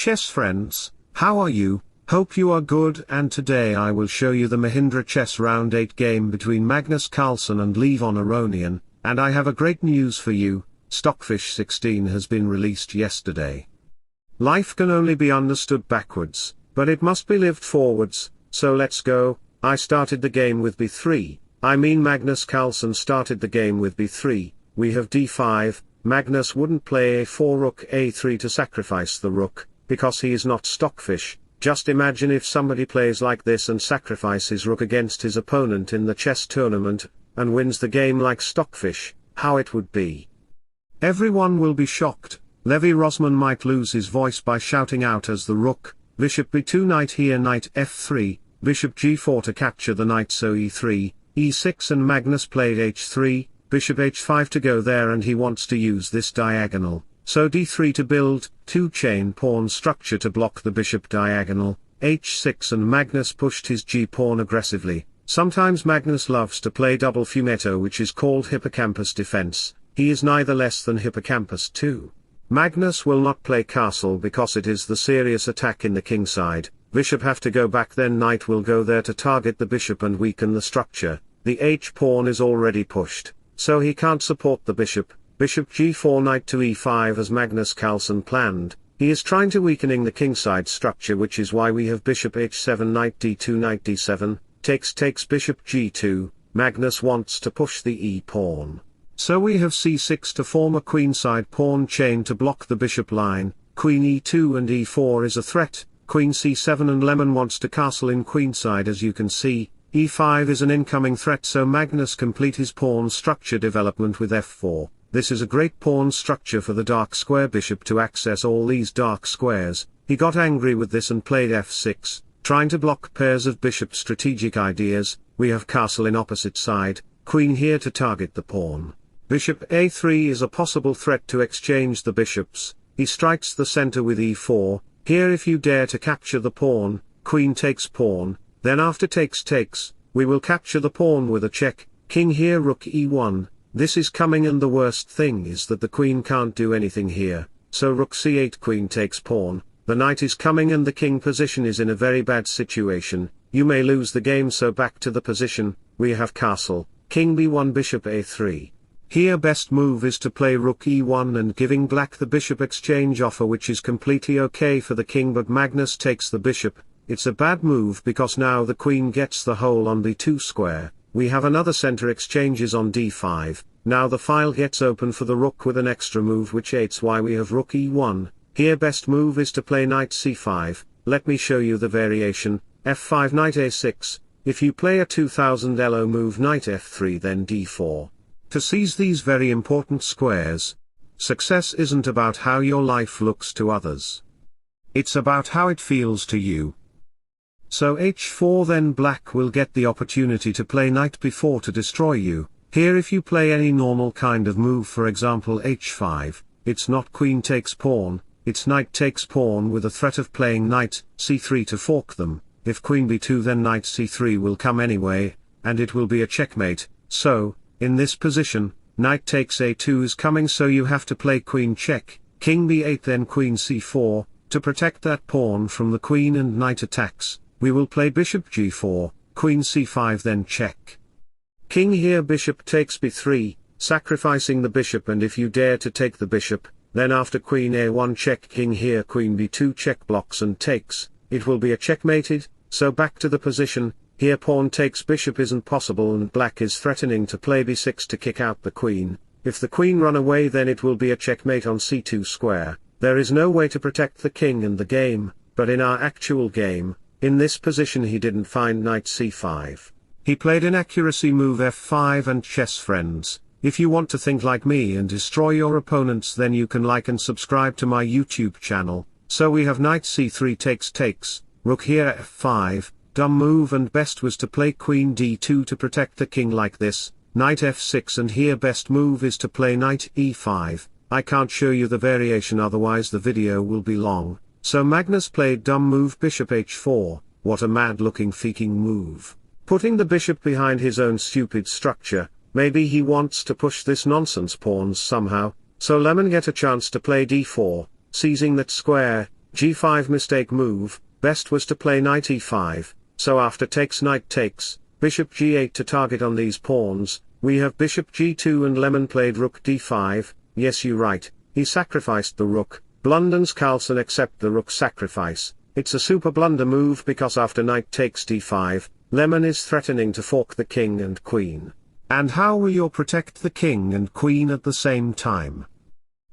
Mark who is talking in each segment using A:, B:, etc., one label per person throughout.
A: Chess friends, how are you? Hope you are good, and today I will show you the Mahindra Chess Round 8 game between Magnus Carlsen and Levon Aronian, and I have a great news for you. Stockfish 16 has been released yesterday. Life can only be understood backwards, but it must be lived forwards, so let's go. I started the game with b3, Magnus Carlsen started the game with b3, we have d5, Magnus wouldn't play a4 rook a3 to sacrifice the rook, because he is not Stockfish. Just imagine if somebody plays like this and sacrifices rook against his opponent in the chess tournament, and wins the game like Stockfish, how it would be. Everyone will be shocked. Levon might lose his voice by shouting out as the rook, bishop b2 knight here knight f3, bishop g4 to capture the knight so e3, e6 and Magnus played h3, bishop h5 to go there and he wants to use this diagonal, so d3 to build, 2-chain pawn structure to block the bishop diagonal, h6 and Magnus pushed his g-pawn aggressively. Sometimes Magnus loves to play double fumetto, which is called hippocampus defense. He is neither less than hippocampus 2. Magnus will not play castle because it is the serious attack in the king side. Bishop have to go back, then knight will go there to target the bishop and weaken the structure. The h-pawn is already pushed, so he can't support the bishop. Bishop g4 knight to e5 as Magnus Carlsen planned. He is trying to weakening the kingside structure, which is why we have bishop h7 knight d2 knight d7, takes bishop g2, Magnus wants to push the e-pawn. So we have c6 to form a queenside pawn chain to block the bishop line, queen e2 and e4 is a threat, queen c7 and Lemon wants to castle in queenside as you can see, e5 is an incoming threat so Magnus complete his pawn structure development with f4. This is a great pawn structure for the dark square bishop to access all these dark squares. He got angry with this and played f6, trying to block pairs of bishop strategic ideas. We have castle in opposite side, queen here to target the pawn. Bishop a3 is a possible threat to exchange the bishops. He strikes the center with e4. Here if you dare to capture the pawn, queen takes pawn, then after takes, we will capture the pawn with a check, king here rook e1. This is coming, and the worst thing is that the queen can't do anything here, so rook c8 queen takes pawn, the knight is coming and the king position is in a very bad situation. You may lose the game, so back to the position. We have castle, king b1 bishop a3. Here best move is to play rook e1 and giving black the bishop exchange offer, which is completely okay for the king, but Magnus takes the bishop. It's a bad move because now the queen gets the hole on b2 square. We have another center exchanges on d5, now the file gets open for the rook with an extra move which aids why we have rook e1. Here best move is to play knight c5, let me show you the variation, f5 knight a6, if you play a 2000 elo move knight f3 then d4. To seize these very important squares. Success isn't about how your life looks to others. It's about how it feels to you. So h4 then black will get the opportunity to play knight b4 to destroy you. Here if you play any normal kind of move, for example h5, it's not queen takes pawn, it's knight takes pawn with a threat of playing knight c3 to fork them. If queen b2 then knight c3 will come anyway, and it will be a checkmate. So, in this position, knight takes a2 is coming, so you have to play queen check, king b8 then queen c4, to protect that pawn from the queen and knight attacks. We will play bishop g4, queen c5 then check. King here bishop takes b3, sacrificing the bishop, and if you dare to take the bishop, then after queen a1 check, king here queen b2 check blocks and takes, it will be a checkmated, so back to the position. Here pawn takes bishop isn't possible and black is threatening to play b6 to kick out the queen. If the queen run away then it will be a checkmate on c2 square. There is no way to protect the king in the game, but in our actual game, in this position he didn't find knight c5. He played an accuracy move f5 and chess friends. If you want to think like me and destroy your opponents, then you can like and subscribe to my YouTube channel. So we have knight c3 takes, rook here f5. Dumb move and best was to play queen d2 to protect the king like this, knight f6, and here best move is to play knight e5. I can't show you the variation otherwise the video will be long, so Magnus played dumb move bishop h4, what a mad looking faking move. Putting the bishop behind his own stupid structure, maybe he wants to push this nonsense pawns somehow, so Lemon get a chance to play d4, seizing that square. g5 mistake move, best was to play knight e5, so after takes knight takes, bishop g8 to target on these pawns, we have bishop g2 and Lemon played rook d5, yes you right, he sacrificed the rook, blunders Carlsen accept the rook sacrifice, it's a super blunder move because after knight takes d5, Lemon is threatening to fork the king and queen. And how will you protect the king and queen at the same time?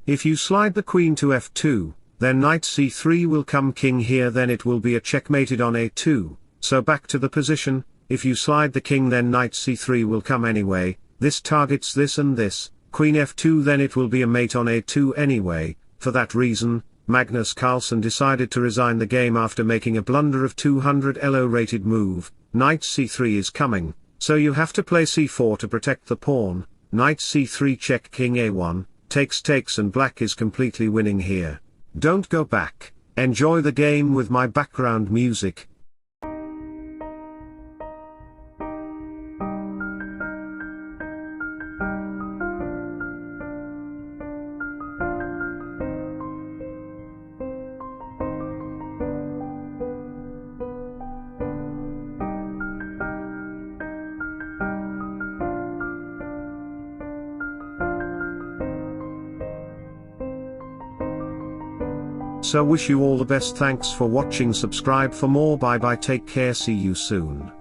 A: If you slide the queen to f2, then knight c3 will come king here, then it will be a checkmated on a2, so back to the position, if you slide the king then knight c3 will come anyway, this targets this and this, queen f2 then it will be a mate on a2 anyway, for that reason, Magnus Carlsen decided to resign the game after making a blunder of 200 elo rated move, knight c3 is coming, so you have to play c4 to protect the pawn, knight c3 check king a1, takes and black is completely winning here. Don't go back, enjoy the game with my background music. So wish you all the best, thanks for watching, subscribe for more, bye bye, take care, see you soon.